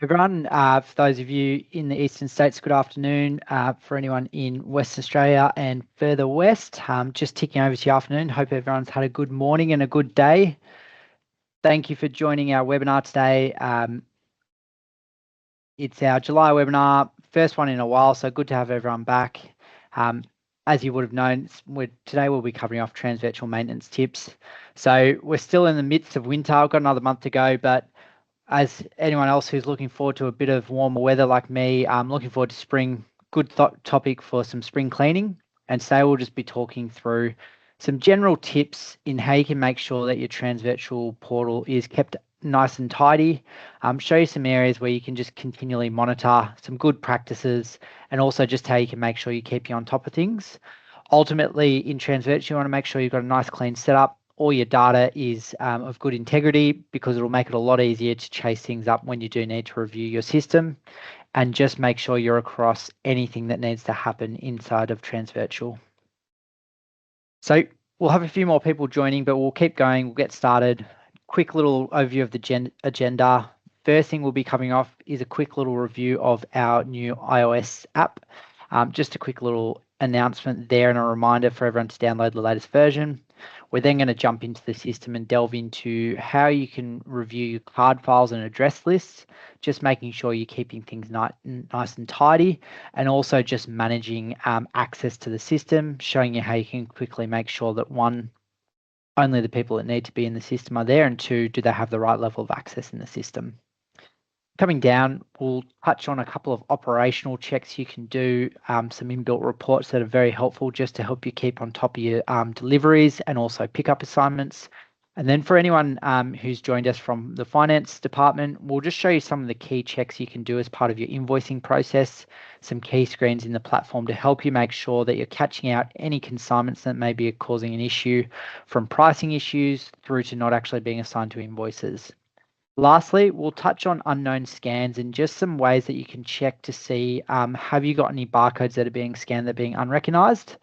Everyone, for those of you in the eastern states, good afternoon. For anyone in Western Australia and further west, just ticking over to your afternoon. Hope everyone's had a good morning and a good day. Thank you for joining our webinar today. It's our July webinar, first one in a while, so good to have everyone back. As you would have known, today we'll be covering off Transvirtual maintenance tips. So we're still in the midst of winter. I've got another month to go, but as anyone else who's looking forward to a bit of warmer weather like me, I'm looking forward to spring. Good topic for some spring cleaning. And today we'll just be talking through some general tips in how you can make sure that your Transvirtual portal is kept nice and tidy. Show you some areas where you can just continually monitor some good practices, and also just how you can make sure you keep you on top of things. Ultimately, in Transvirtual, you want to make sure you've got a nice clean setup. All your data is of good integrity, because it'll make it a lot easier to chase things up when you do need to review your system, and just make sure you're across anything that needs to happen inside of Transvirtual. So we'll have a few more people joining, but we'll keep going. We'll get started. Quick little overview of the agenda. First thing we'll be coming off is a quick little review of our new iOS app. Just a quick little announcement there and a reminder for everyone to download the latest version. We're then going to jump into the system and delve into how you can review your card files and address lists, just making sure you're keeping things nice and tidy, and also just managing access to the system, showing you how you can quickly make sure that one, only the people that need to be in the system are there, and two, do they have the right level of access in the system. Coming down, we'll touch on a couple of operational checks you can do, some inbuilt reports that are very helpful just to help you keep on top of your deliveries and also pickup assignments. And then for anyone who's joined us from the finance department, we'll just show you some of the key checks you can do as part of your invoicing process, some key screens in the platform to help you make sure that you're catching out any consignments that may be causing an issue, from pricing issues through to not actually being assigned to invoices. Lastly, we'll touch on unknown scans and just some ways that you can check to see, have you got any barcodes that are being scanned that are being unrecognized,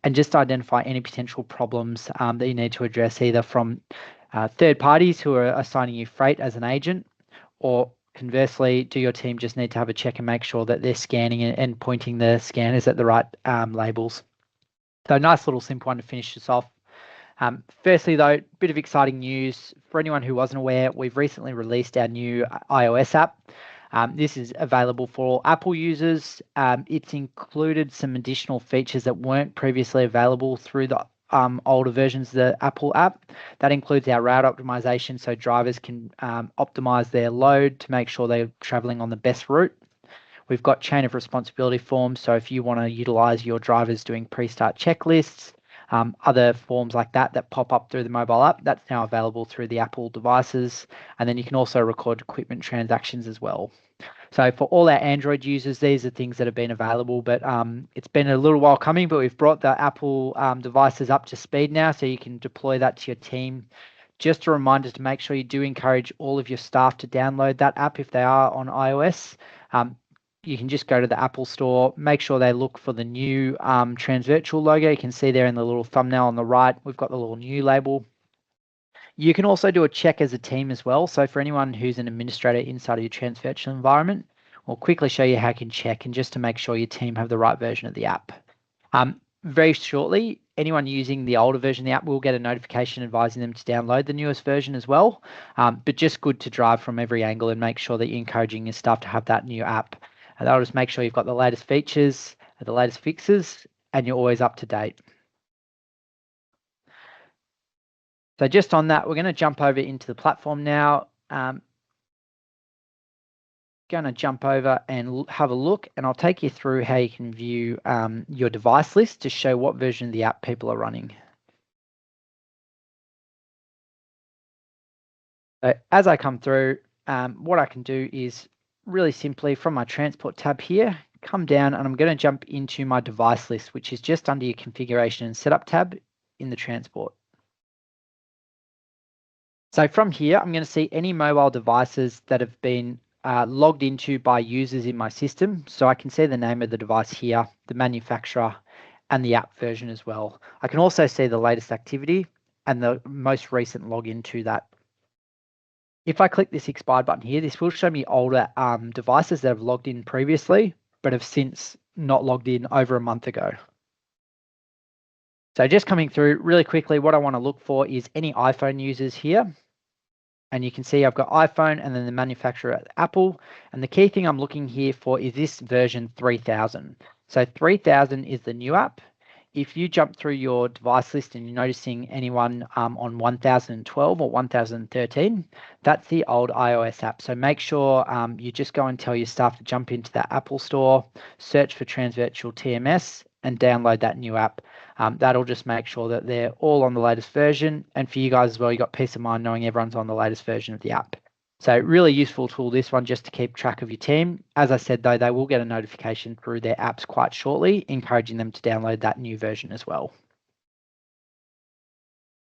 and just identify any potential problems that you need to address, either from third parties who are assigning you freight as an agent, or conversely, do your team just need to have a check and make sure that they're scanning and pointing the scanners at the right labels. So nice little simple one to finish this off. Firstly, though, a bit of exciting news. For anyone who wasn't aware, we've recently released our new iOS app. This is available for all Apple users. It's included some additional features that weren't previously available through the older versions of the Apple app. That includes our route optimization, so drivers can optimize their load to make sure they're traveling on the best route. We've got chain of responsibility forms, so if you want to utilize your drivers doing pre-start checklists, other forms like that pop up through the mobile app, that's now available through the Apple devices. And then you can also record equipment transactions as well. So for all our Android users, these are things that have been available, but it's been a little while coming, but we've brought the Apple devices up to speed now, so you can deploy that to your team. Just a reminder to make sure you do encourage all of your staff to download that app if they are on iOS. You can just go to the Apple Store, make sure they look for the new Transvirtual logo. You can see there in the little thumbnail on the right, we've got the little new label. You can also do a check as a team as well. So for anyone who's an administrator inside of your Transvirtual environment, we'll quickly show you how you can check, and just to make sure your team have the right version of the app. Very shortly, anyone using the older version of the app will get a notification advising them to download the newest version as well. But just good to drive from every angle and make sure that you're encouraging your staff to have that new app. And that'll just make sure you've got the latest features, the latest fixes, and you're always up to date. So just on that, we're going to jump over into the platform now. Going to jump over and have a look, and I'll take you through how you can view your device list to show what version of the app people are running. So as I come through, what I can do is really simply from my transport tab here, come down, and I'm going to jump into my device list, which is just under your configuration and setup tab in the transport. So from here, I'm going to see any mobile devices that have been logged into by users in my system. So I can see the name of the device here, the manufacturer, and the app version as well. I can also see the latest activity and the most recent login to that. If I click this expired button here, this will show me older devices that have logged in previously, but have since not logged in over a month ago. So just coming through really quickly, what I want to look for is any iPhone users here. And you can see I've got iPhone and then the manufacturer Apple. And the key thing I'm looking here for is this version 3000. So 3000 is the new app. If you jump through your device list and you're noticing anyone on 1012 or 1013, that's the old iOS app. So make sure you just go and tell your staff to jump into that Apple store, search for Transvirtual TMS, and download that new app. That'll just make sure that they're all on the latest version. And for you guys as well, you got peace of mind knowing everyone's on the latest version of the app. So really useful tool, this one, just to keep track of your team. As I said, though, they will get a notification through their apps quite shortly, encouraging them to download that new version as well.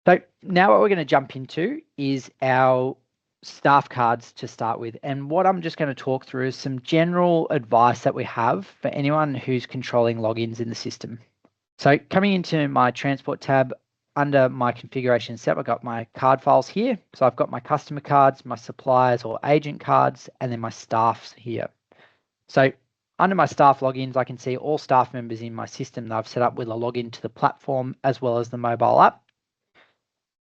So now what we're going to jump into is our staff cards to start with. And what I'm just going to talk through is some general advice that we have for anyone who's controlling logins in the system. So coming into my transport tab, under my configuration setup, I've got my card files here. So I've got my customer cards, my suppliers or agent cards, and then my staffs here. So under my staff logins, I can see all staff members in my system that I've set up with a login to the platform as well as the mobile app.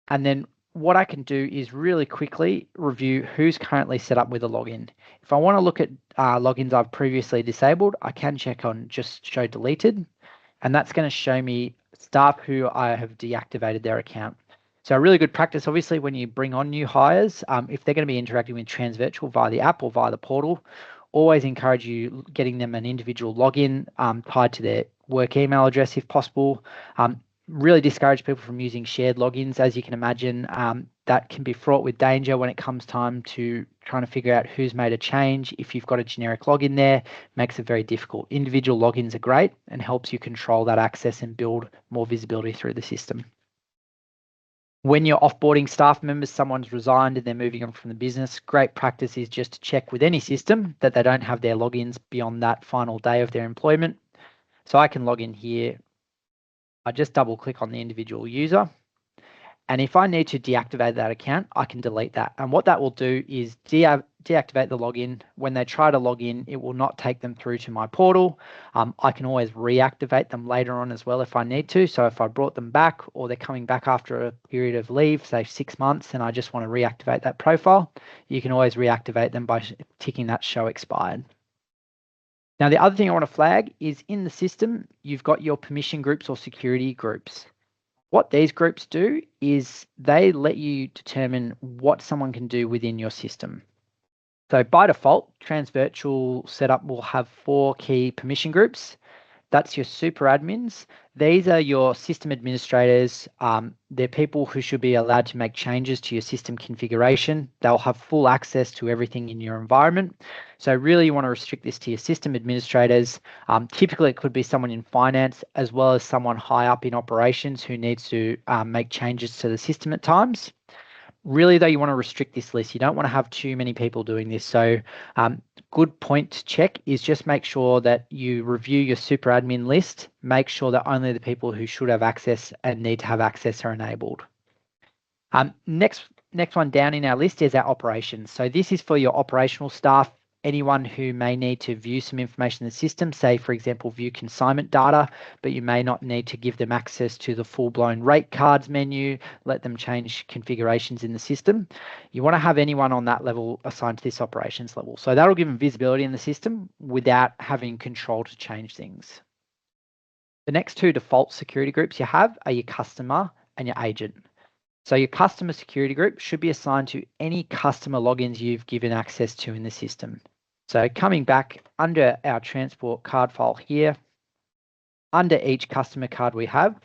And then what I can do is really quickly review who's currently set up with a login. If I want to look at logins I've previously disabled, I can check on just show deleted. And that's going to show me staff who I have deactivated their account. So a really good practice, obviously, when you bring on new hires, if they're going to be interacting with Transvirtual via the app or via the portal, always encourage you getting them an individual login tied to their work email address if possible. Really discourage people from using shared logins. As you can imagine, that can be fraught with danger when it comes time to trying to figure out who's made a change. If you've got a generic login there, makes it very difficult. Individual logins are great and helps you control that access and build more visibility through the system. When you're offboarding staff members, someone's resigned and they're moving on from the business, great practice is just to check with any system that they don't have their logins beyond that final day of their employment. So I can log in here. I just double click on the individual user. And if I need to deactivate that account, I can delete that. And what that will do is deactivate the login. When they try to log in, it will not take them through to my portal. I can always reactivate them later on as well if I need to. So if I brought them back or they're coming back after a period of leave, say 6 months, and I just want to reactivate that profile, you can always reactivate them by ticking that show expired. Now, the other thing I want to flag is in the system, you've got your permission groups or security groups. What these groups do is they let you determine what someone can do within your system. So by default, Transvirtual setup will have 4 key permission groups. That's your super admins. These are your system administrators. They're people who should be allowed to make changes to your system configuration. They'll have full access to everything in your environment. So really you want to restrict this to your system administrators. Typically it could be someone in finance as well as someone high up in operations who needs to make changes to the system at times. Really, though, you want to restrict this list. You don't want to have too many people doing this. So good point to check is just make sure that you review your super admin list. Make sure that only the people who should have access and need to have access are enabled. Next one down in our list is our operations. So this is for your operational staff. Anyone who may need to view some information in the system, say, for example, view consignment data, but you may not need to give them access to the full-blown rate cards menu, let them change configurations in the system. You want to have anyone on that level assigned to this operations level. So that'll give them visibility in the system without having control to change things. The next 2 default security groups you have are your customer and your agent. So your customer security group should be assigned to any customer logins you've given access to in the system. So coming back under our transport card file here, under each customer card we have,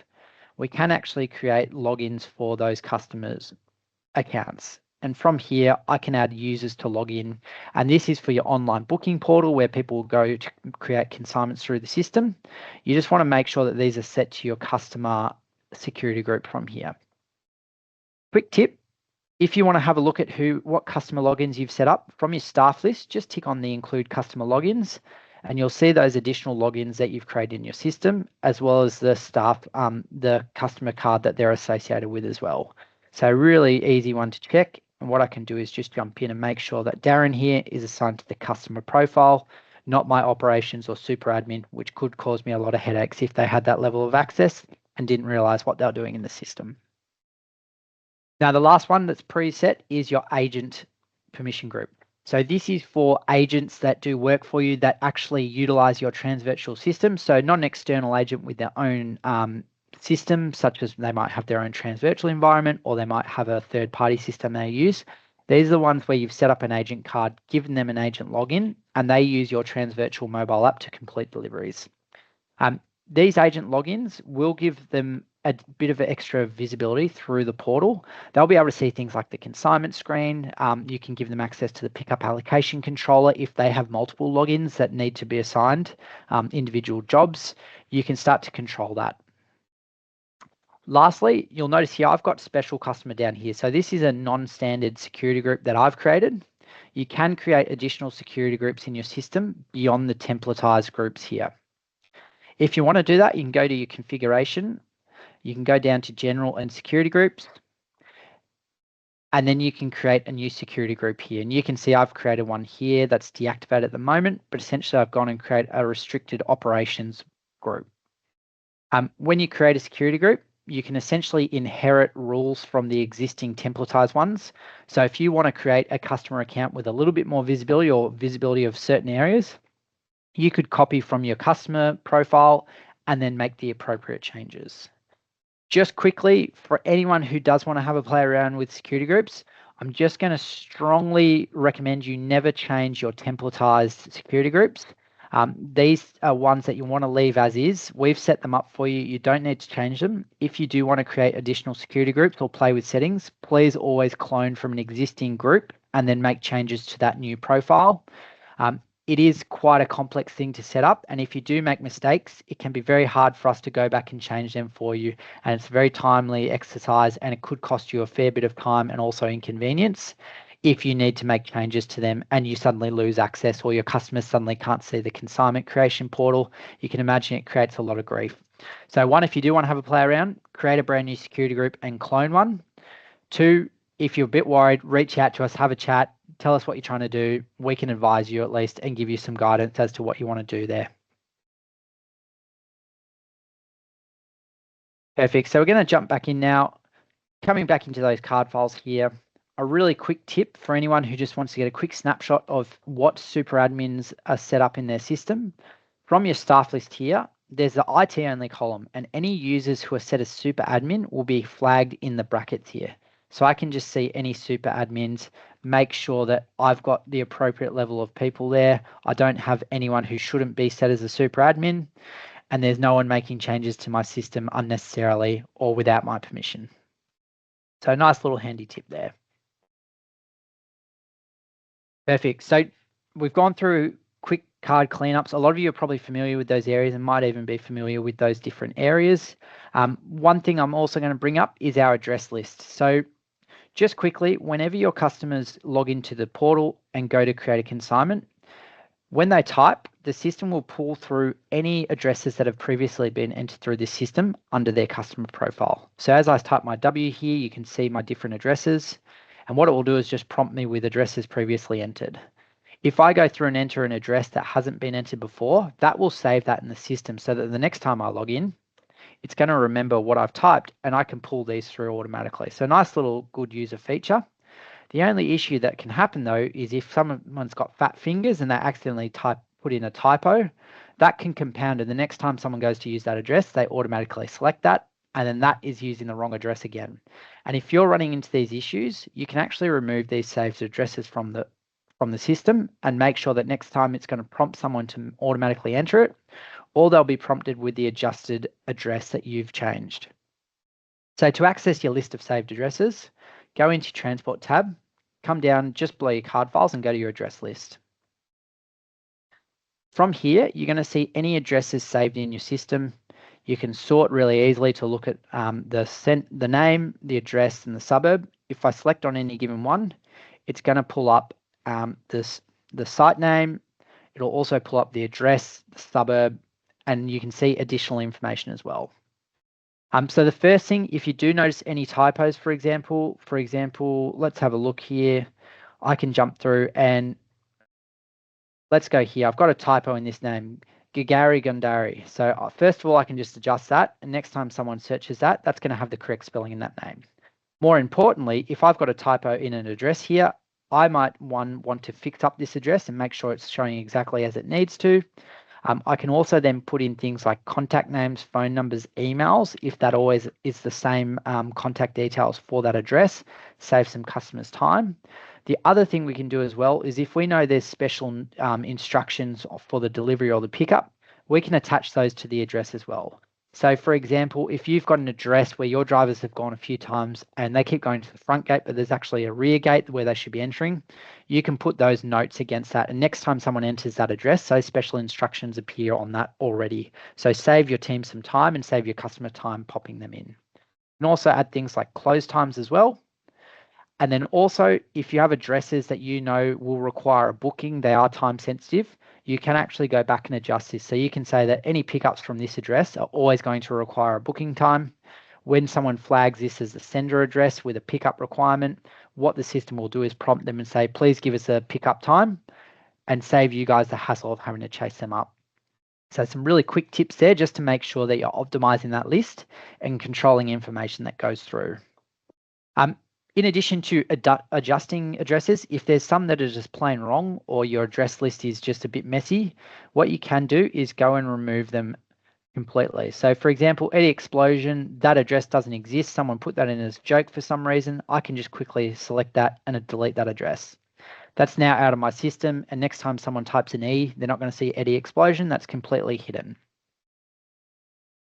we can actually create logins for those customers' accounts. And from here, I can add users to log in. And this is for your online booking portal where people go to create consignments through the system. You just want to make sure that these are set to your customer security group from here. Quick tip, if you want to have a look at what customer logins you've set up from your staff list, just tick on the include customer logins and you'll see those additional logins that you've created in your system, as well as the staff, the customer card that they're associated with as well. So really easy one to check. And what I can do is just jump in and make sure that Darren here is assigned to the customer profile, not my operations or super admin, which could cause me a lot of headaches if they had that level of access and didn't realize what they're doing in the system. Now, the last one that's preset is your agent permission group. So this is for agents that do work for you that actually utilize your Transvirtual system. So not an external agent with their own system, such as they might have their own Transvirtual environment or they might have a third-party system they use. These are the ones where you've set up an agent card, given them an agent login, and they use your Transvirtual mobile app to complete deliveries. These agent logins will give them a bit of extra visibility through the portal. They'll be able to see things like the consignment screen. You can give them access to the pickup allocation controller if they have multiple logins that need to be assigned individual jobs. You can start to control that. Lastly, you'll notice here I've got special customer down here. So this is a non-standard security group that I've created. You can create additional security groups in your system beyond the templatized groups here. If you want to do that, you can go to your configuration. You can go down to general and security groups. And then you can create a new security group here. And you can see I've created one here that's deactivated at the moment, but essentially I've gone and created a restricted operations group. When you create a security group, you can essentially inherit rules from the existing templatized ones. So if you want to create a customer account with a little bit more visibility or visibility of certain areas, you could copy from your customer profile and then make the appropriate changes. Just quickly, for anyone who does want to have a play around with security groups, I'm just going to strongly recommend you never change your templatized security groups. These are ones that you want to leave as is. We've set them up for you. You don't need to change them. If you do want to create additional security groups or play with settings, please always clone from an existing group and then make changes to that new profile. It is quite a complex thing to set up, and if you do make mistakes, it can be very hard for us to go back and change them for you, and it's a very timely exercise, and it could cost you a fair bit of time and also inconvenience if you need to make changes to them and you suddenly lose access or your customers suddenly can't see the consignment creation portal. You can imagine it creates a lot of grief. So one, if you do want to have a play around, create a brand new security group and clone one. Two, if you're a bit worried, reach out to us, have a chat, tell us what you're trying to do. We can advise you at least and give you some guidance as to what you want to do there. Perfect. So we're going to jump back in now. Coming back into those card files here, a really quick tip for anyone who just wants to get a quick snapshot of what super admins are set up in their system. From your staff list here, there's the IT only column, and any users who are set as super admin will be flagged in the brackets here. So I can just see any super admins, make sure that I've got the appropriate level of people there. I don't have anyone who shouldn't be set as a super admin, and there's no one making changes to my system unnecessarily or without my permission. So nice little handy tip there. Perfect. So we've gone through quick card cleanups. A lot of you are probably familiar with those areas and might even be familiar with those different areas. One thing I'm also going to bring up is our address list. So just quickly, whenever your customers log into the portal and go to create a consignment, when they type, the system will pull through any addresses that have previously been entered through this system under their customer profile. So as I type my W here, you can see my different addresses. And what it will do is just prompt me with addresses previously entered. If I go through and enter an address that hasn't been entered before, that will save that in the system so that the next time I log in, it's going to remember what I've typed and I can pull these through automatically. So nice little good user feature. The only issue that can happen though is if someone's got fat fingers and they accidentally put in a typo, that can compound, and the next time someone goes to use that address, they automatically select that, and then that is using the wrong address again. And if you're running into these issues, you can actually remove these saved addresses from the system and make sure that next time it's going to prompt someone to automatically enter it, or they'll be prompted with the adjusted address that you've changed. So to access your list of saved addresses, go into Transport tab, come down just below your card files and go to your address list. From here, you're going to see any addresses saved in your system. You can sort really easily to look at the name, the address, and the suburb. If I select on any given one, it's going to pull up the site name. It'll also pull up the address, the suburb, and you can see additional information as well. So the first thing, if you do notice any typos, for example, let's have a look here. I can jump through and let's go here. I've got a typo in this name, Gagari Gundari. So first of all, I can just adjust that. And next time someone searches that, that's going to have the correct spelling in that name. More importantly, if I've got a typo in an address here, I might want to fix up this address and make sure it's showing exactly as it needs to. I can also then put in things like contact names, phone numbers, emails, if that always is the same contact details for that address, save some customers time. The other thing we can do as well is if we know there's special instructions for the delivery or the pickup, we can attach those to the address as well. So for example, if you've got an address where your drivers have gone a few times and they keep going to the front gate, but there's actually a rear gate where they should be entering, you can put those notes against that. And next time someone enters that address, those special instructions appear on that already. So save your team some time and save your customer time popping them in. And also add things like close times as well. And then also, if you have addresses that you know will require a booking, they are time sensitive, you can actually go back and adjust this. So you can say that any pickups from this address are always going to require a booking time. When someone flags this as a sender address with a pickup requirement, what the system will do is prompt them and say, please give us a pickup time and save you guys the hassle of having to chase them up. So some really quick tips there just to make sure that you're optimizing that list and controlling information that goes through. In addition to adjusting addresses, if there's some that are just plain wrong or your address list is just a bit messy, what you can do is go and remove them completely. So for example, Eddie Explosion, that address doesn't exist. Someone put that in as a joke for some reason. I can just quickly select that and delete that address. That's now out of my system. And next time someone types an E, they're not going to see Eddie Explosion. That's completely hidden.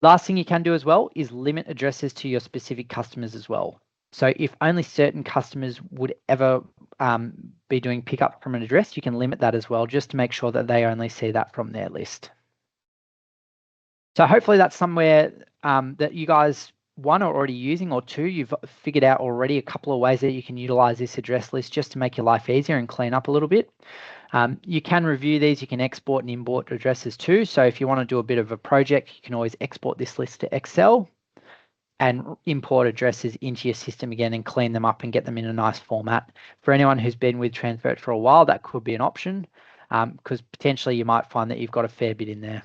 Last thing you can do as well is limit addresses to your specific customers as well. So if only certain customers would ever be doing pickup from an address, you can limit that as well, just to make sure that they only see that from their list. So hopefully that's somewhere that you guys, one, are already using, or two, you've figured out already a couple of ways that you can utilize this address list just to make your life easier and clean up a little bit. You can review these, you can export and import addresses too. So if you want to do a bit of a project, you can always export this list to Excel and import addresses into your system again and clean them up and get them in a nice format. For anyone who's been with Transvirtual for a while, that could be an option because potentially you might find that you've got a fair bit in there.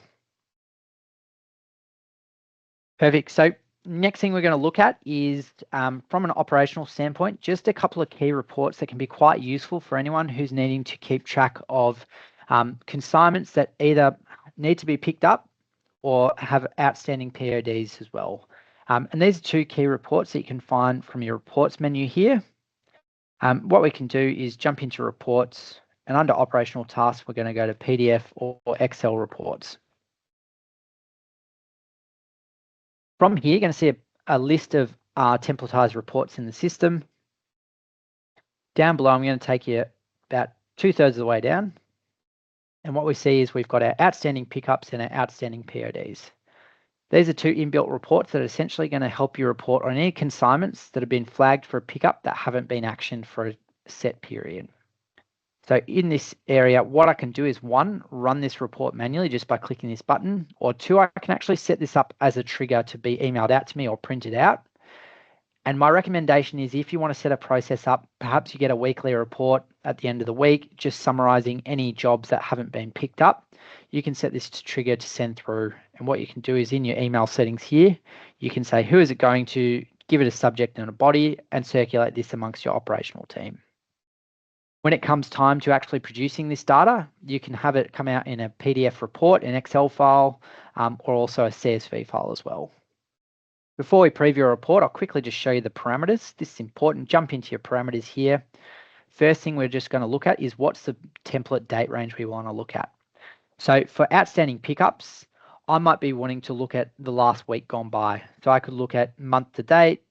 Perfect. So next thing we're going to look at is from an operational standpoint, just a couple of key reports that can be quite useful for anyone who's needing to keep track of consignments that either need to be picked up or have outstanding PODs as well. And these are two key reports that you can find from your reports menu here. What we can do is jump into reports, and under operational tasks, we're going to go to PDF or Excel reports. From here, you're going to see a list of templatized reports in the system. Down below, I'm going to take you about 2/3 of the way down. And what we see is we've got our outstanding pickups and our outstanding PODs. These are two inbuilt reports that are essentially going to help you report on any consignments that have been flagged for a pickup that haven't been actioned for a set period. So in this area, what I can do is one, run this report manually just by clicking this button, or two, I can actually set this up as a trigger to be emailed out to me or printed out. And my recommendation is if you want to set a process up, perhaps you get a weekly report at the end of the week, just summarizing any jobs that haven't been picked up. You can set this to trigger to send through. And what you can do is in your email settings here, you can say, who is it going to, give it a subject and a body, and circulate this amongst your operational team. When it comes time to actually producing this data, you can have it come out in a PDF report, an Excel file, or also a CSV file as well. Before we preview a report, I'll quickly just show you the parameters. This is important. Jump into your parameters here. First thing we're just going to look at is what's the template date range we want to look at. So for outstanding pickups, I might be wanting to look at the last week gone by. So I could look at month to date,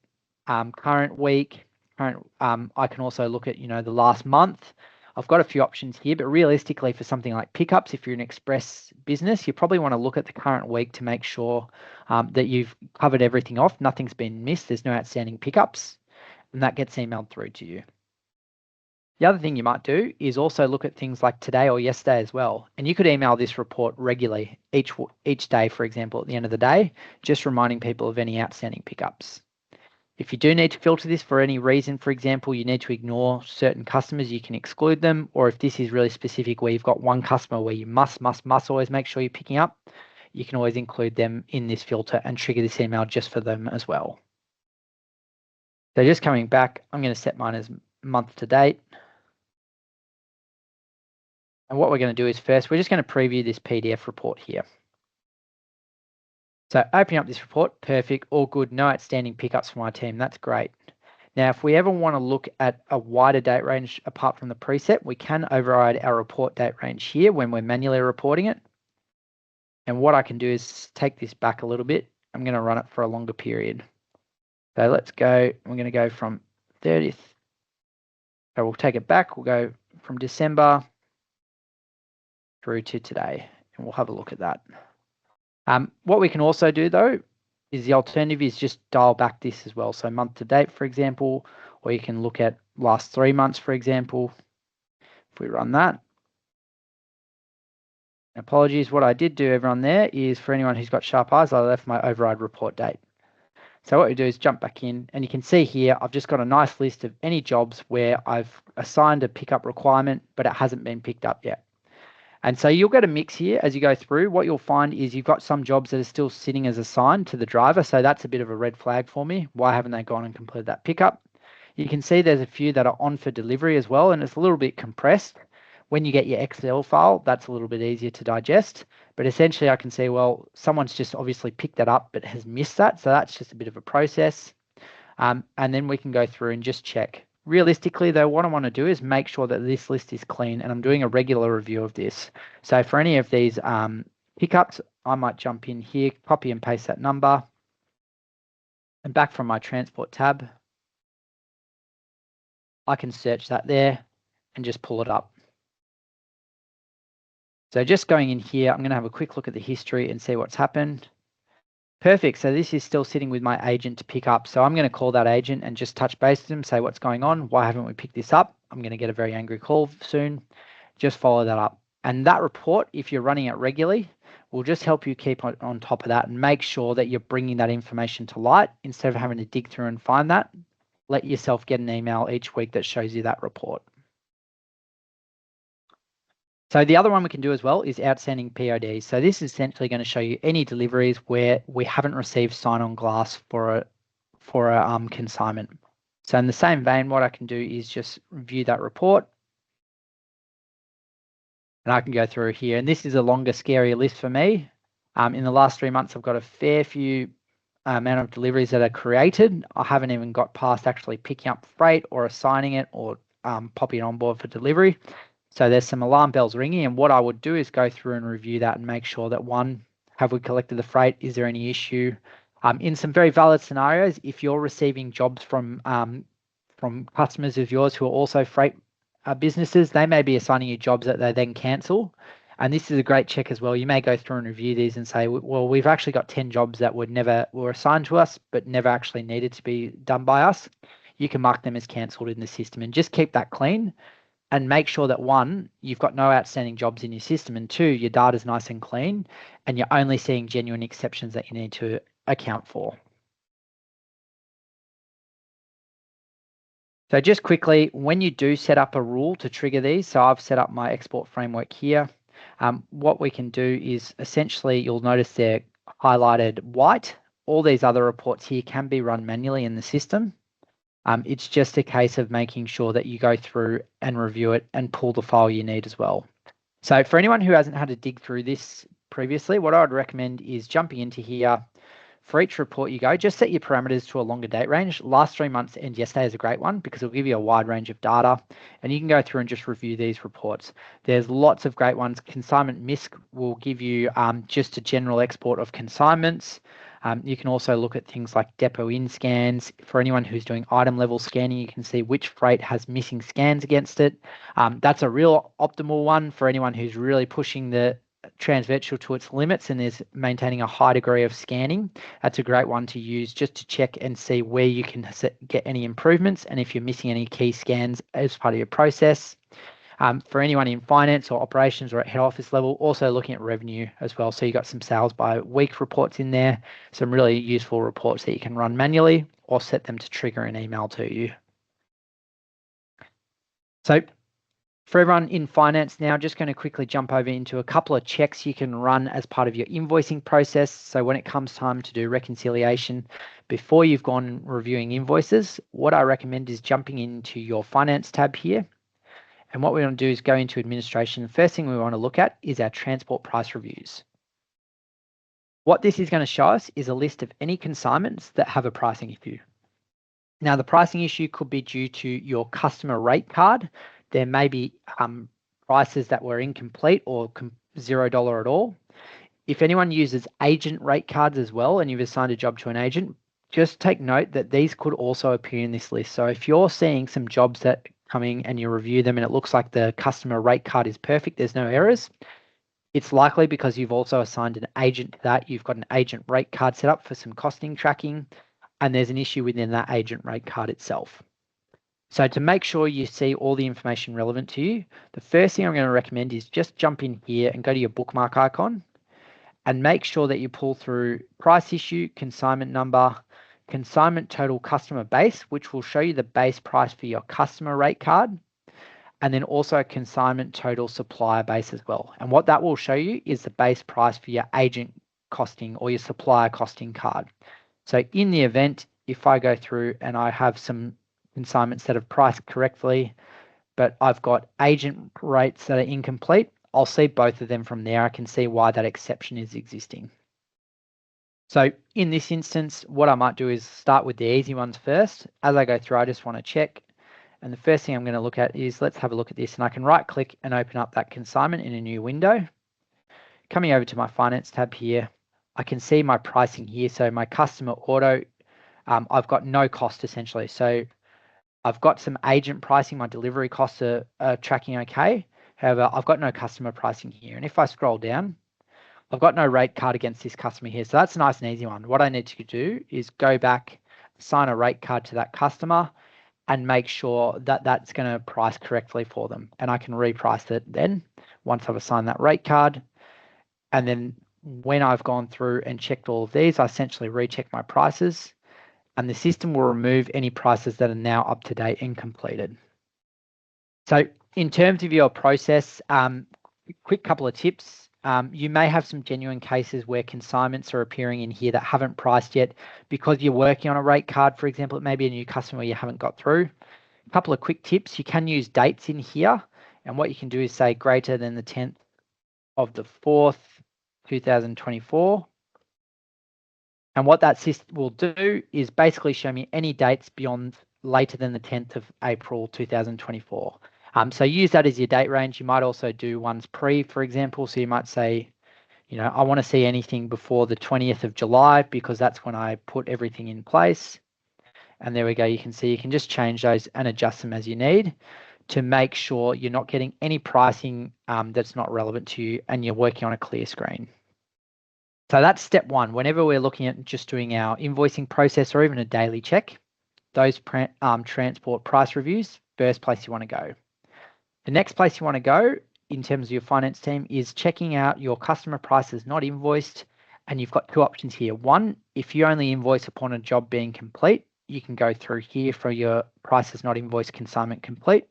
current week, I can also look at, the last month. I've got a few options here, but realistically for something like pickups, if you're an express business, you probably want to look at the current week to make sure that you've covered everything off. Nothing's been missed. There's no outstanding pickups, and that gets emailed through to you. The other thing you might do is also look at things like today or yesterday as well. And you could email this report regularly each day, for example, at the end of the day, just reminding people of any outstanding pickups. If you do need to filter this for any reason, for example, you need to ignore certain customers, you can exclude them. Or if this is really specific where you've got one customer where you must always make sure you're picking up, you can always include them in this filter and trigger this email just for them as well. So just coming back, I'm going to set mine as month to date. And what we're going to do is first, we're just going to preview this PDF report here. So opening up this report, perfect, all good, no outstanding pickups from my team. That's great. Now, if we ever want to look at a wider date range apart from the preset, we can override our report date range here when we're manually reporting it. And what I can do is take this back a little bit. I'm going to run it for a longer period. So let's go, we're going to go from 30th. So we'll take it back. We'll go from December through to today, and we'll have a look at that. What we can also do though is the alternative is just dial back this as well. So month to date, for example, or you can look at last 3 months, for example. If we run that. Apologies, what I did do everyone there is for anyone who's got sharp eyes, I left my override report date. So what we do is jump back in, and you can see here, I've just got a nice list of any jobs where I've assigned a pickup requirement, but it hasn't been picked up yet. And so you'll get a mix here as you go through. What you'll find is you've got some jobs that are still sitting as assigned to the driver. So that's a bit of a red flag for me. Why haven't they gone and completed that pickup? You can see there's a few that are on for delivery as well, and it's a little bit compressed. When you get your Excel file, that's a little bit easier to digest. But essentially I can see, well, someone's just obviously picked that up but has missed that. So that's just a bit of a process. And then we can go through and just check. Realistically, though, what I want to do is make sure that this list is clean, and I'm doing a regular review of this. So for any of these pickups, I might jump in here, copy and paste that number, and back from my transport tab, I can search that there and just pull it up. So just going in here, I'm going to have a quick look at the history and see what's happened. Perfect. So this is still sitting with my agent to pick up. So I'm going to call that agent and just touch base with them, say what's going on. Why haven't we picked this up? I'm going to get a very angry call soon. Just follow that up. And that report, if you're running it regularly, will just help you keep on top of that and make sure that you're bringing that information to light instead of having to dig through and find that. Let yourself get an email each week that shows you that report. So the other one we can do as well is outstanding PODs. So this is essentially going to show you any deliveries where we haven't received sign-on glass for a consignment. So in the same vein, what I can do is just review that report. And I can go through here. And this is a longer, scarier list for me. In the last 3 months, I've got a fair few amount of deliveries that are created. I haven't even got past actually picking up freight or assigning it or popping it on board for delivery. So there's some alarm bells ringing, and what I would do is go through and review that and make sure that, one, have we collected the freight? Is there any issue? In some very valid scenarios, if you're receiving jobs from customers of yours who are also freight businesses, they may be assigning you jobs that they then cancel. And this is a great check as well. You may go through and review these and say, well, we've actually got 10 jobs that were assigned to us, but never actually needed to be done by us. You can mark them as cancelled in the system and just keep that clean. And make sure that, one, you've got no outstanding jobs in your system, and two, your data's nice and clean, and you're only seeing genuine exceptions that you need to account for. So just quickly, when you do set up a rule to trigger these, so I've set up my export framework here. What we can do is essentially, you'll notice they're highlighted white. All these other reports here can be run manually in the system. It's just a case of making sure that you go through and review it and pull the file you need as well. So for anyone who hasn't had to dig through this previously, what I would recommend is jumping into here. For each report you go, just set your parameters to a longer date range. Last 3 months and yesterday is a great one because it'll give you a wide range of data, and you can go through and just review these reports. There's lots of great ones. Consignment MISC will give you just a general export of consignments. You can also look at things like depot in scans. For anyone who's doing item level scanning, you can see which freight has missing scans against it. That's a real optimal one for anyone who's really pushing the Transvirtual to its limits and is maintaining a high degree of scanning, that's a great one to use just to check and see where you can get any improvements and if you're missing any key scans as part of your process. For anyone in finance or operations or at head office level, also looking at revenue as well. So you got some sales by week reports in there, some really useful reports that you can run manually or set them to trigger an email to you. So for everyone in finance now, just going to quickly jump over into a couple of checks you can run as part of your invoicing process. So when it comes time to do reconciliation, before you've gone reviewing invoices, what I recommend is jumping into your finance tab here. And what we want to do is go into administration. The first thing we want to look at is our transport price reviews. What this is going to show us is a list of any consignments that have a pricing issue. Now, the pricing issue could be due to your customer rate card. There may be prices that were incomplete or $0 at all. If anyone uses agent rate cards as well, and you've assigned a job to an agent, just take note that these could also appear in this list. So if you're seeing some jobs that coming and you review them and it looks like the customer rate card is perfect, there's no errors, it's likely because you've also assigned an agent to that. You've got an agent rate card set up for some costing tracking, and there's an issue within that agent rate card itself. So to make sure you see all the information relevant to you, the first thing I'm going to recommend is just jump in here and go to your bookmark icon and make sure that you pull through price issue, consignment number, consignment total customer base, which will show you the base price for your customer rate card, and then also a consignment total supplier base as well. And what that will show you is the base price for your agent costing or your supplier costing card. So in the event, if I go through and I have some consignments that have priced correctly, but I've got agent rates that are incomplete, I'll see both of them from there. I can see why that exception is existing. So in this instance, what I might do is start with the easy ones first. As I go through, I just want to check. And the first thing I'm going to look at is, let's have a look at this. And I can right click and open up that consignment in a new window. Coming over to my finance tab here, I can see my pricing here. So my customer auto, I've got no cost essentially. So I've got some agent pricing. My delivery costs are tracking okay. However, I've got no customer pricing here. And if I scroll down, I've got no rate card against this customer here. So that's a nice and easy one. What I need to do is go back, assign a rate card to that customer, and make sure that that's going to price correctly for them. And I can reprice it then once I've assigned that rate card. And then when I've gone through and checked all of these, I essentially recheck my prices, and the system will remove any prices that are now up to date and completed. So in terms of your process, quick couple of tips. You may have some genuine cases where consignments are appearing in here that haven't priced yet because you're working on a rate card. For example, it may be a new customer you haven't got through. A couple of quick tips. You can use dates in here, and what you can do is say greater than the 10th of the 4th, 2024. And what that system will do is basically show me any dates beyond later than the 10th of April 2024. So use that as your date range. You might also do ones pre, for example. So you might say, I want to see anything before the 20th of July because that's when I put everything in place. And there we go. You can see you can just change those and adjust them as you need to make sure you're not getting any pricing that's not relevant to you and you're working on a clear screen. So that's step one. Whenever we're looking at just doing our invoicing process or even a daily check, those transport price reviews, first place you want to go. The next place you want to go in terms of your finance team is checking out your customer prices not invoiced. And you've got two options here. One, if you only invoice upon a job being complete, you can go through here for your prices not invoiced consignment complete.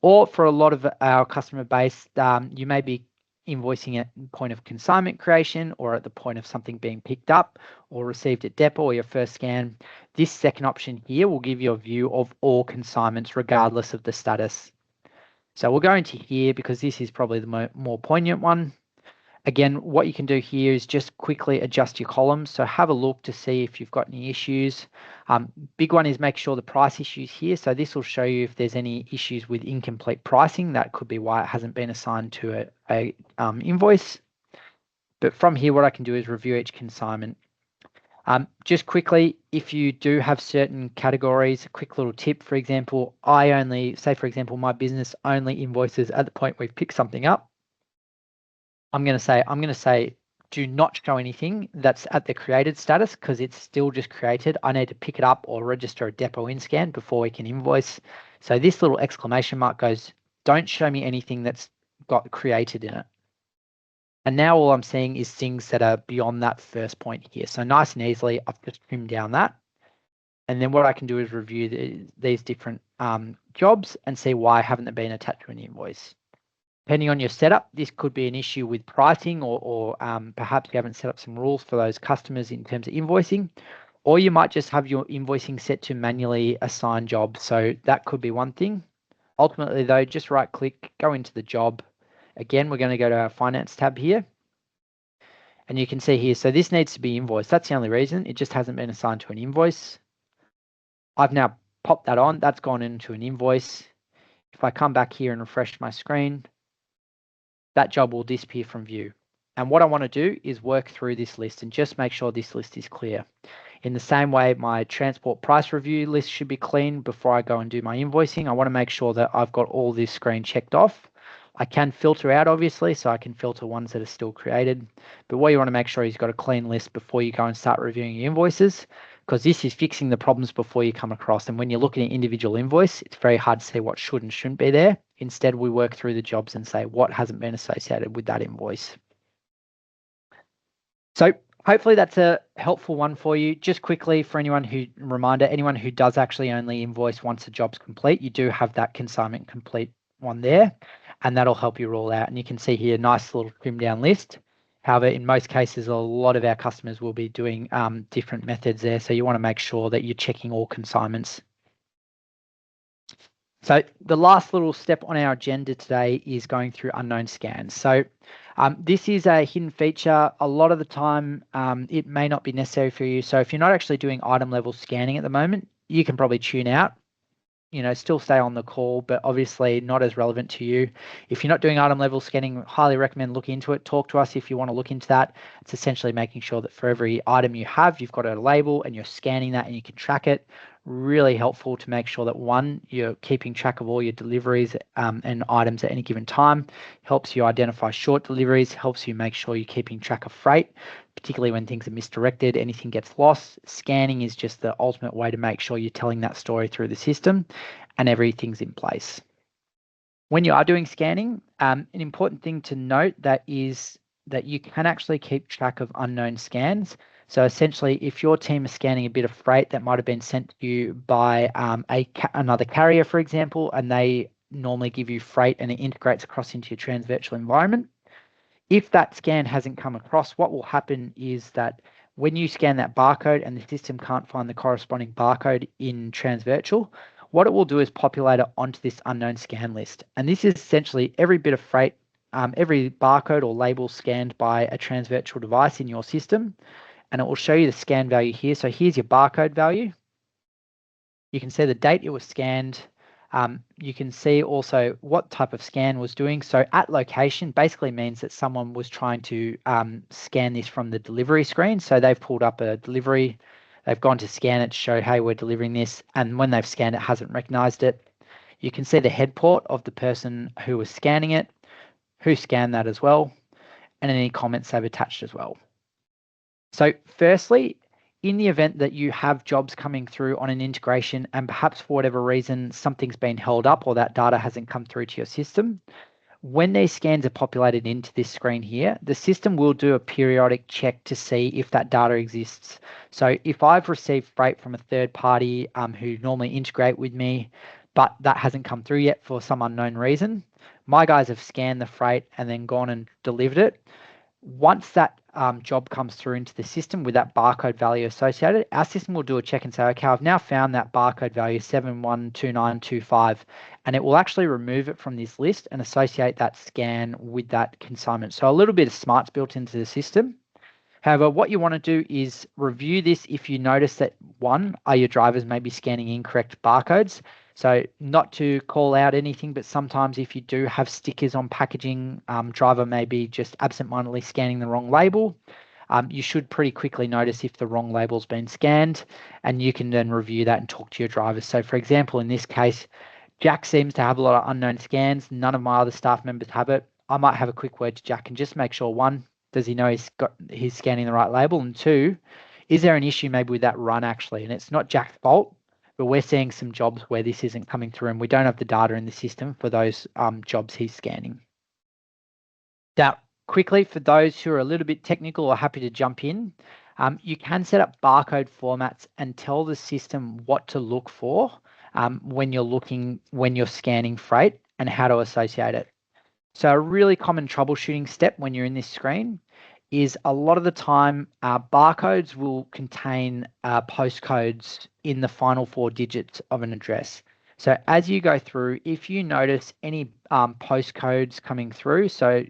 Or for a lot of our customer base, you may be invoicing at the point of consignment creation or at the point of something being picked up or received at depot or your first scan. This second option here will give you a view of all consignments regardless of the status. So we'll go into here because this is probably the more poignant one. Again, what you can do here is just quickly adjust your columns. So have a look to see if you've got any issues. Big one is make sure the price issues here. So this will show you if there's any issues with incomplete pricing. That could be why it hasn't been assigned to a invoice. But from here, what I can do is review each consignment. Just quickly, if you do have certain categories, a quick little tip, for example, for example, my business only invoices at the point we've picked something up. I'm going to say, do not show anything that's at the created status because it's still just created. I need to pick it up or register a depot in scan before we can invoice. So this little exclamation mark goes, don't show me anything that's got created in it. And now all I'm seeing is things that are beyond that first point here. So nice and easily, I've just trimmed down that. And then what I can do is review these different jobs and see why haven't they been attached to an invoice. Depending on your setup, this could be an issue with pricing or perhaps you haven't set up some rules for those customers in terms of invoicing, or you might just have your invoicing set to manually assign jobs. So that could be one thing. Ultimately though, just right click, go into the job. Again, we're going to go to our finance tab here. And you can see here, so this needs to be invoiced. That's the only reason. It just hasn't been assigned to an invoice. I've now popped that on. That's gone into an invoice. If I come back here and refresh my screen, that job will disappear from view. And what I want to do is work through this list and just make sure this list is clear. In the same way, my transport price review list should be clean before I go and do my invoicing. I want to make sure that I've got all this screen checked off. I can filter out, obviously, so I can filter ones that are still created. But what you want to make sure is you've got a clean list before you go and start reviewing your invoices, because this is fixing the problems before you come across. And when you're looking at individual invoice, it's very hard to see what should and shouldn't be there. Instead, we work through the jobs and say what hasn't been associated with that invoice. So hopefully that's a helpful one for you. Just quickly for anyone who does actually only invoice once the job's complete, you do have that consignment complete one there, and that'll help you roll out. And you can see here, nice little trimmed down list. However, in most cases, a lot of our customers will be doing different methods there. So you want to make sure that you're checking all consignments. So the last little step on our agenda today is going through unknown scans. So this is a hidden feature. A lot of the time, it may not be necessary for you. So if you're not actually doing item level scanning at the moment, you can probably tune out. Still stay on the call, but obviously not as relevant to you. If you're not doing item level scanning, highly recommend look into it. Talk to us if you want to look into that. It's essentially making sure that for every item you have, you've got a label and you're scanning that and you can track it. Really helpful to make sure that one, you're keeping track of all your deliveries and items at any given time. Helps you identify short deliveries, helps you make sure you're keeping track of freight, particularly when things are misdirected, anything gets lost. Scanning is just the ultimate way to make sure you're telling that story through the system and everything's in place. When you are doing scanning, an important thing to note that is that you can actually keep track of unknown scans. So essentially, if your team is scanning a bit of freight that might have been sent to you by another carrier, for example, and they normally give you freight and it integrates across into your Transvirtual environment, if that scan hasn't come across, what will happen is that when you scan that barcode and the system can't find the corresponding barcode in Transvirtual, what it will do is populate it onto this unknown scan list. And this is essentially every bit of freight, every barcode or label scanned by a Transvirtual device in your system. And it will show you the scan value here. So here's your barcode value. You can see the date it was scanned. You can see also what type of scan was doing. So at location basically means that someone was trying to scan this from the delivery screen. So they've pulled up a delivery, they've gone to scan it to show, hey, we're delivering this. And when they've scanned it, hasn't recognized it. You can see the head port of the person who was scanning it, who scanned that as well, and any comments they've attached as well. So firstly, in the event that you have jobs coming through on an integration and perhaps for whatever reason, something's been held up or that data hasn't come through to your system, when these scans are populated into this screen here, the system will do a periodic check to see if that data exists. So if I've received freight from a third party who normally integrate with me, but that hasn't come through yet for some unknown reason, my guys have scanned the freight and then gone and delivered it. Once that job comes through into the system with that barcode value associated, our system will do a check and say, okay, I've now found that barcode value 712925, and it will actually remove it from this list and associate that scan with that consignment. So a little bit of smarts built into the system. However, what you want to do is review this if you notice that, one, are your drivers maybe scanning incorrect barcodes? So not to call out anything, but sometimes if you do have stickers on packaging, driver may be just absentmindedly scanning the wrong label. You should pretty quickly notice if the wrong label's been scanned, and you can then review that and talk to your drivers. So for example, in this case, Jack seems to have a lot of unknown scans. None of my other staff members have it. I might have a quick word to Jack and just make sure, one, does he know he's scanning the right label? And two, is there an issue maybe with that run actually? And it's not Jack's fault, but we're seeing some jobs where this isn't coming through and we don't have the data in the system for those jobs he's scanning. Now, quickly, for those who are a little bit technical or happy to jump in, you can set up barcode formats and tell the system what to look for when you're scanning freight and how to associate it. So a really common troubleshooting step when you're in this screen is a lot of the time barcodes will contain postcodes in the final 4 digits of an address. So as you go through, if you notice any postcodes coming through, so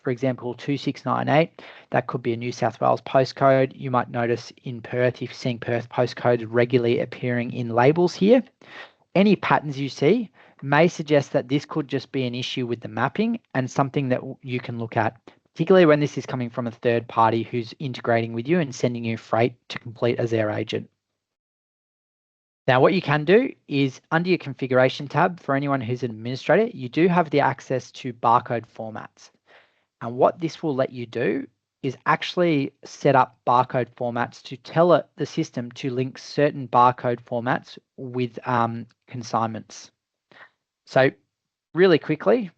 for example, 2698, that could be a New South Wales postcode. You might notice in Perth, if you're seeing Perth postcodes regularly appearing in labels here. Any patterns you see may suggest that this could just be an issue with the mapping and something that you can look at, particularly when this is coming from a third party who's integrating with you and sending you freight to complete as their agent. Now, what you can do is under your configuration tab, for anyone who's an administrator, you do have the access to barcode formats. And what this will let you do is actually set up barcode formats to tell the system to link certain barcode formats with consignments. So really quickly,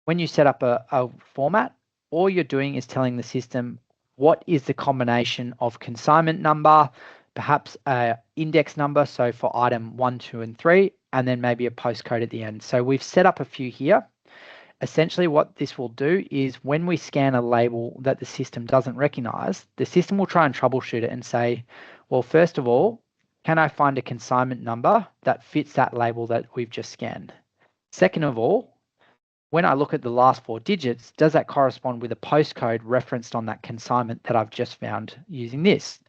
when you set up a format, all you're doing is telling the system what is the combination of consignment number, perhaps a index number, so for item 1, 2, and 3, and then maybe a postcode at the end. So we've set up a few here. Essentially what this will do is when we scan a label that the system doesn't recognize, the system will try and troubleshoot it and say, well, first of all, can I find a consignment number that fits that label that we've just scanned? Second of all, when I look at the last 4 digits, does that correspond with a postcode referenced on that consignment that I've just found using this?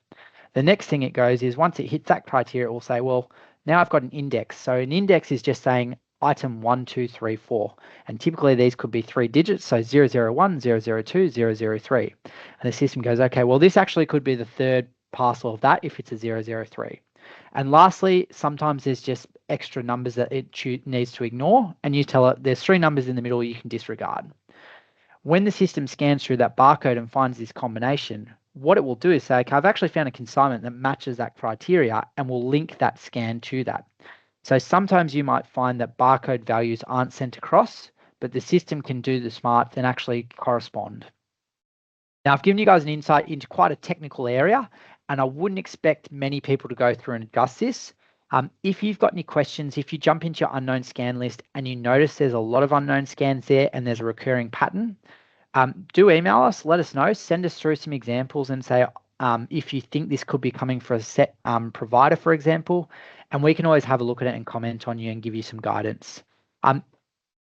The next thing it goes is once it hits that criteria, it will say, well, now I've got an index. So an index is just saying item 1, 2, 3, 4. And typically these could be 3 digits, so 001, 002, 003. And the system goes, okay, well, this actually could be the third parcel of that if it's a 003. And lastly, sometimes there's just extra numbers that it needs to ignore, and you tell it there's 3 numbers in the middle you can disregard. When the system scans through that barcode and finds this combination, what it will do is say, okay, I've actually found a consignment that matches that criteria and will link that scan to that. So sometimes you might find that barcode values aren't sent across, but the system can do the smarts and actually correspond. Now, I've given you guys an insight into quite a technical area, and I wouldn't expect many people to go through and adjust this. If you've got any questions, if you jump into your unknown scan list and you notice there's a lot of unknown scans there and there's a recurring pattern, do email us, let us know, send us through some examples and say if you think this could be coming for a set provider, for example, and we can always have a look at it and comment on you and give you some guidance.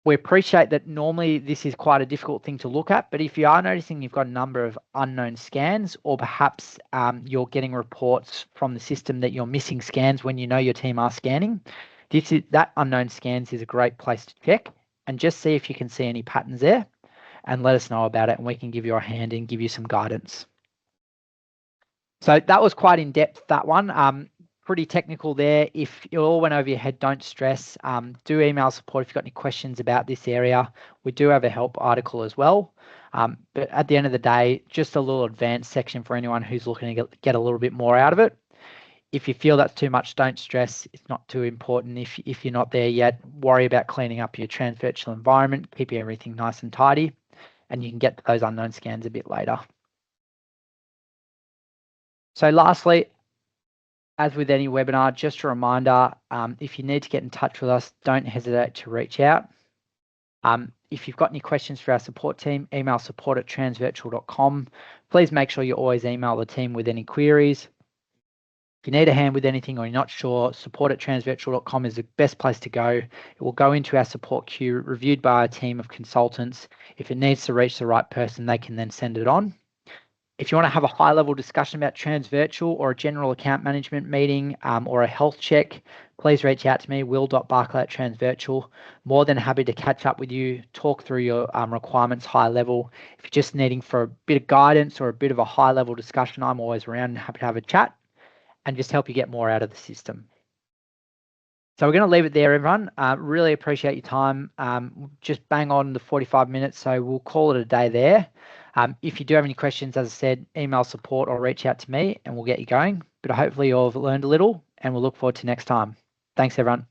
We appreciate that normally this is quite a difficult thing to look at, but if you are noticing you've got a number of unknown scans, or perhaps you're getting reports from the system that you're missing scans when you know your team are scanning, that unknown scans is a great place to check and just see if you can see any patterns there and let us know about it, and we can give you a hand and give you some guidance. So that was quite in depth, that one. Pretty technical there. If it all went over your head, don't stress. Do email support if you've got any questions about this area. We do have a help article as well. But at the end of the day, just a little advanced section for anyone who's looking to get a little bit more out of it. If you feel that's too much, don't stress. It's not too important. If you're not there yet, worry about cleaning up your Transvirtual environment, keeping everything nice and tidy, and you can get to those unknown scans a bit later. So lastly, as with any webinar, just a reminder, if you need to get in touch with us, don't hesitate to reach out. If you've got any questions for our support team, email support@transvirtual.com. Please make sure you always email the team with any queries. If you need a hand with anything or you're not sure, support@transvirtual.com is the best place to go. It will go into our support queue, reviewed by a team of consultants. If it needs to reach the right person, they can then send it on. If you want to have a high-level discussion about Transvirtual or a general account management meeting or a health check, please reach out to me, will.barclay@transvirtual. More than happy to catch up with you, talk through your requirements high level. If you're just needing for a bit of guidance or a bit of a high-level discussion, I'm always around and happy to have a chat and just help you get more out of the system. So we're going to leave it there, everyone. Really appreciate your time. Just bang on the 45 minutes, so we'll call it a day there. If you do have any questions, as I said, email support or reach out to me and we'll get you going. But hopefully you'll have learned a little, and we'll look forward to next time. Thanks, everyone.